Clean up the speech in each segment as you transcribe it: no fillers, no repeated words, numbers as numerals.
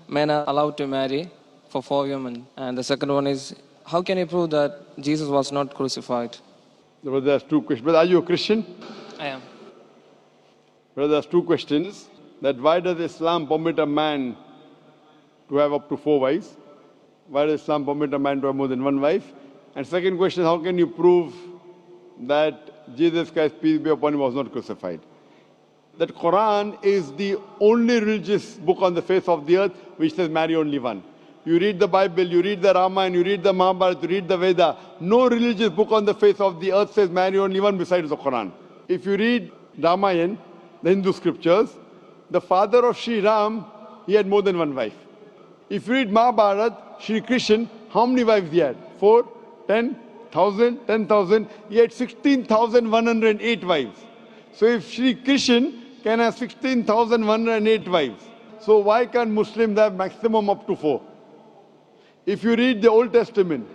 men are allowed to marry for 4 women. And the second one is, how can you prove that Jesus was not crucified? Brother, there's two questions. Brother, are you a Christian? I am. Brother, there's two questions. That why does Islam permit a man to have up to 4 wives? Why does Islam permit a man to have more than 1 wife? And second question, how can you prove that Jesus Christ, peace be upon him, was not crucified? That Quran is the only religious book on the face of the earth which says marry only one. You read the Bible, you read the Ramayana, you read the Mahabharata, you read the Veda. No religious book on the face of the earth says marry only one besides the Quran. If you read Ramayana, the Hindu scriptures, the father of Sri Ram, he had more than 1 wife. If you read Mahabharata, Sri Krishna, how many wives he had? 4, 10, 1,000, 10,000. He had 16,108 wives. So if Sri Krishna can have 16,108 wives, so why can't Muslims have maximum up to 4? If you read the Old Testament,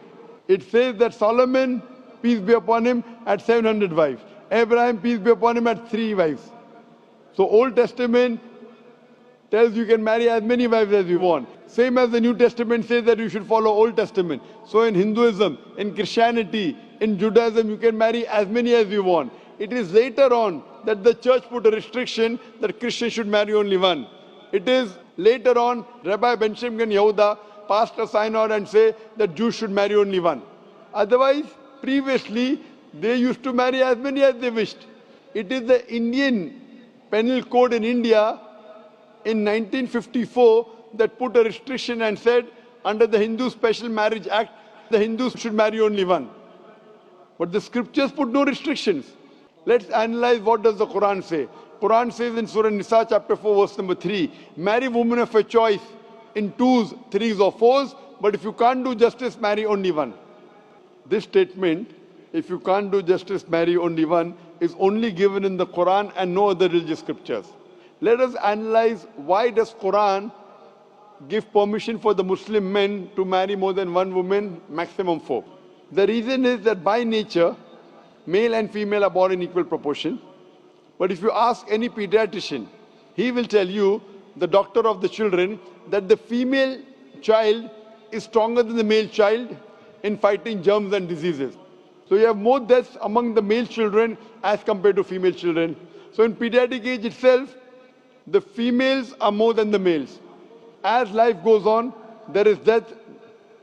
it says that Solomon, peace be upon him, had 700 wives. Abraham, peace be upon him, had 3 wives. So Old Testament tells you can marry as many wives as you want. Same as the New Testament says that you should follow Old Testament. So in Hinduism, in Christianity, in Judaism, you can marry as many as you want. It is later on that the church put a restriction that Christians should marry only one. It is later on Rabbi Benjamin Yehuda passed a synod and say that Jews should marry only one. Otherwise, previously, they used to marry as many as they wished. It is the Indian penal code in India in 1954 that put a restriction and said under the Hindu Special Marriage Act, the Hindus should marry only one. But the scriptures put no restrictions. Let's analyze what does the Quran say. Quran says in Surah Nisa chapter 4 verse number 3, marry women of your choice in 2s, 3s or 4s, but if you can't do justice, marry only one. This statement, if you can't do justice, marry only one, is only given in the Quran and no other religious scriptures. Let us analyze why does Quran give permission for the Muslim men to marry more than 1 woman, maximum 4. The reason is that by nature, male and female are born in equal proportion. But if you ask any pediatrician, he will tell you, the doctor of the children, that the female child is stronger than the male child in fighting germs and diseases. So you have more deaths among the male children as compared to female children. So in pediatric age itself, the females are more than the males. As life goes on, there is death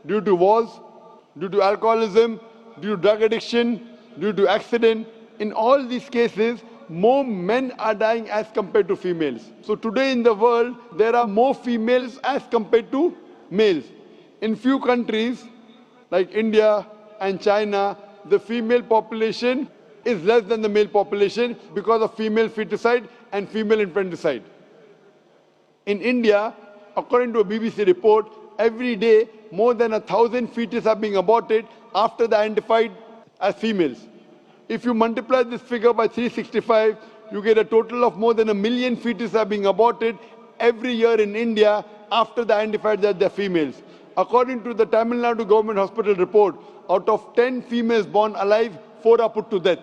due to wars, due to alcoholism, due to drug addiction, due to accident. In all these cases, more men are dying as compared to females. So today in the world, there are more females as compared to males. In few countries, like India and China, the female population is less than the male population because of female feticide and female infanticide. In India, according to a BBC report, every day more than 1,000 fetuses are being aborted after they are identified as females. If you multiply this figure by 365, you get a total of more than 1 million fetuses are being aborted every year in India after they are identified that they are females. According to the Tamil Nadu government hospital report, out of 10 females born alive, 4 are put to death.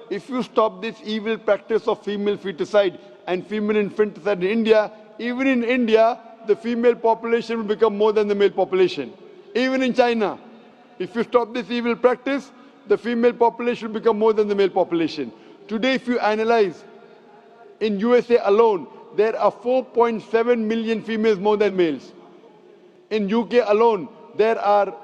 If you stop this evil practice of female feticide and female infanticide in India, even in India, the female population will become more than the male population. Even in China, if you stop this evil practice, the female population will become more than the male population. Today, if you analyze, in USA alone, there are 4.7 million females more than males. In UK alone, there are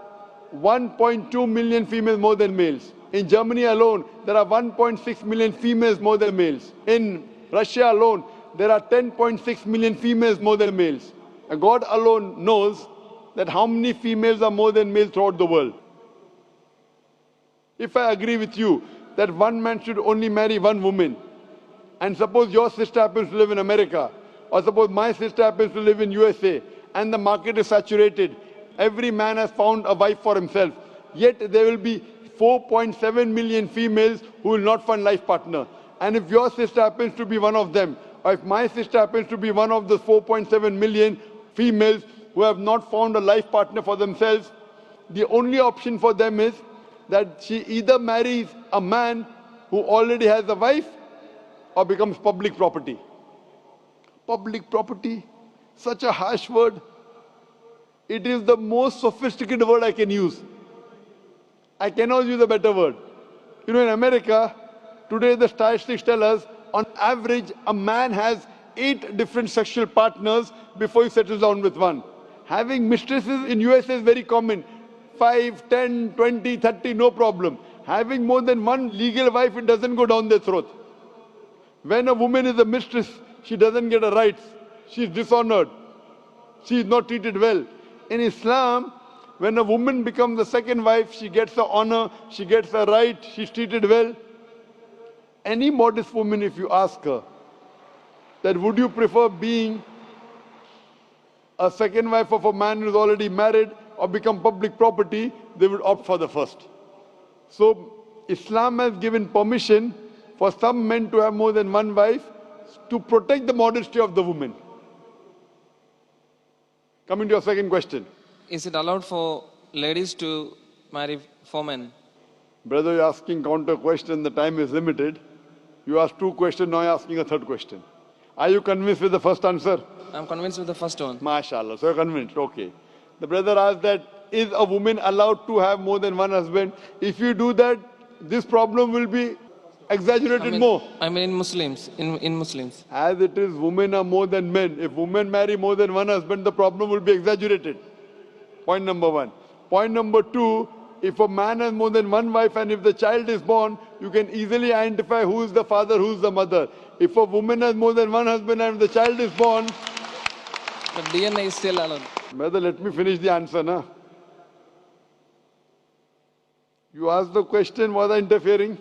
1.2 million females more than males. In Germany alone, there are 1.6 million females more than males. In Russia alone, there are 10.6 million females more than males. And God alone knows that how many females are more than males throughout the world. If I agree with you that one man should only marry one woman, and suppose your sister happens to live in America, or suppose my sister happens to live in USA, and the market is saturated, every man has found a wife for himself, yet there will be 4.7 million females who will not find life partner. And if your sister happens to be one of them, or if my sister happens to be one of the 4.7 million females who have not found a life partner for themselves, the only option for them is that she either marries a man who already has a wife or becomes public property. Public property, such a harsh word. It is the most sophisticated word I can use. I cannot use a better word. You know, in America, today the statistics tell us, on average, a man has 8 different sexual partners before he settles down with one. Having mistresses in US is very common. 5, 10, 20, 30, no problem. Having more than one legal wife, it doesn't go down their throat. When a woman is a mistress, she doesn't get her rights. She is dishonored. She is not treated well. In Islam, when a woman becomes the second wife, she gets the honor, she gets the right, she's treated well. Any modest woman, if you ask her, that would you prefer being a second wife of a man who's already married or become public property, they would opt for the first. So Islam has given permission for some men to have more than one wife to protect the modesty of the woman. Coming to your second question. Is it allowed for ladies to marry 4 men? Brother, you're asking counter question, the time is limited. You asked 2 questions, now you're asking a 3rd question. Are you convinced with the first answer? I'm convinced with the first one. MashaAllah, so you're convinced, okay. The brother asked that, is a woman allowed to have more than one husband? If you do that, this problem will be exaggerated more. I mean in Muslims, in Muslims. As it is, women are more than men. If women marry more than one husband, the problem will be exaggerated. Point number 1. Point number 2, if a man has more than one wife and if the child is born, you can easily identify who is the father, who is the mother. If a woman has more than one husband and if the child is born... The DNA is still allowed. Brother, let me finish the answer, na? You asked the question, was I interfering?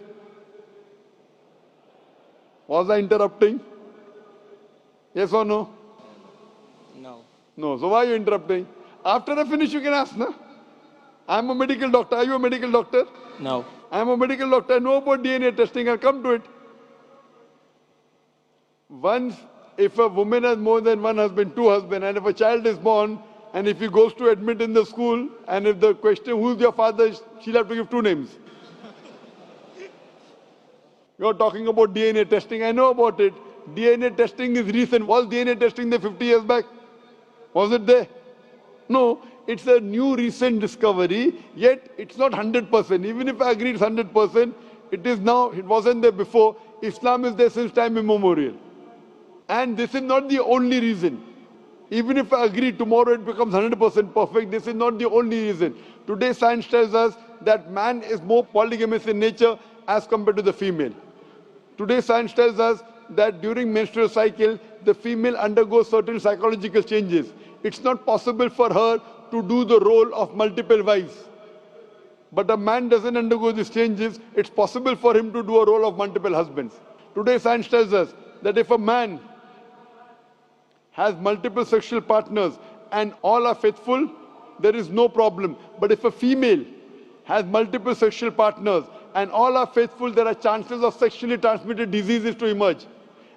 Was I interrupting? Yes or no? No. No. So why are you interrupting? After I finish, you can ask, na? I'm a medical doctor. Are you a medical doctor? No. I'm a medical doctor. I know about DNA testing. I'll come to it. Once, if a woman has more than one husband, 2 husbands, and if a child is born, and if he goes to admit in the school, and if the question, who's your father, she'll have to give 2 names. You're talking about DNA testing. I know about it. DNA testing is recent. Was DNA testing there 50 years back? Was it there? No. It's a new recent discovery, yet it's not 100%. Even if I agree it's 100%, it is now, it wasn't there before. Islam is there since time immemorial. And this is not the only reason. Even if I agree tomorrow it becomes 100% perfect, this is not the only reason. Today science tells us that man is more polygamous in nature as compared to the female. Today science tells us that during menstrual cycle, the female undergoes certain psychological changes. It's not possible for her to do the role of multiple wives. But a man doesn't undergo these changes. It's possible for him to do a role of multiple husbands. Today science tells us that if a man has multiple sexual partners and all are faithful, there is no problem. But if a female has multiple sexual partners and all are faithful, there are chances of sexually transmitted diseases to emerge.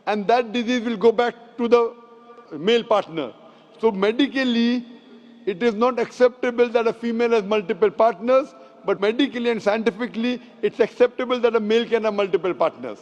And that disease will go back to the male partner. So medically, it is not acceptable that a female has multiple partners, but medically and scientifically, it's acceptable that a male can have multiple partners.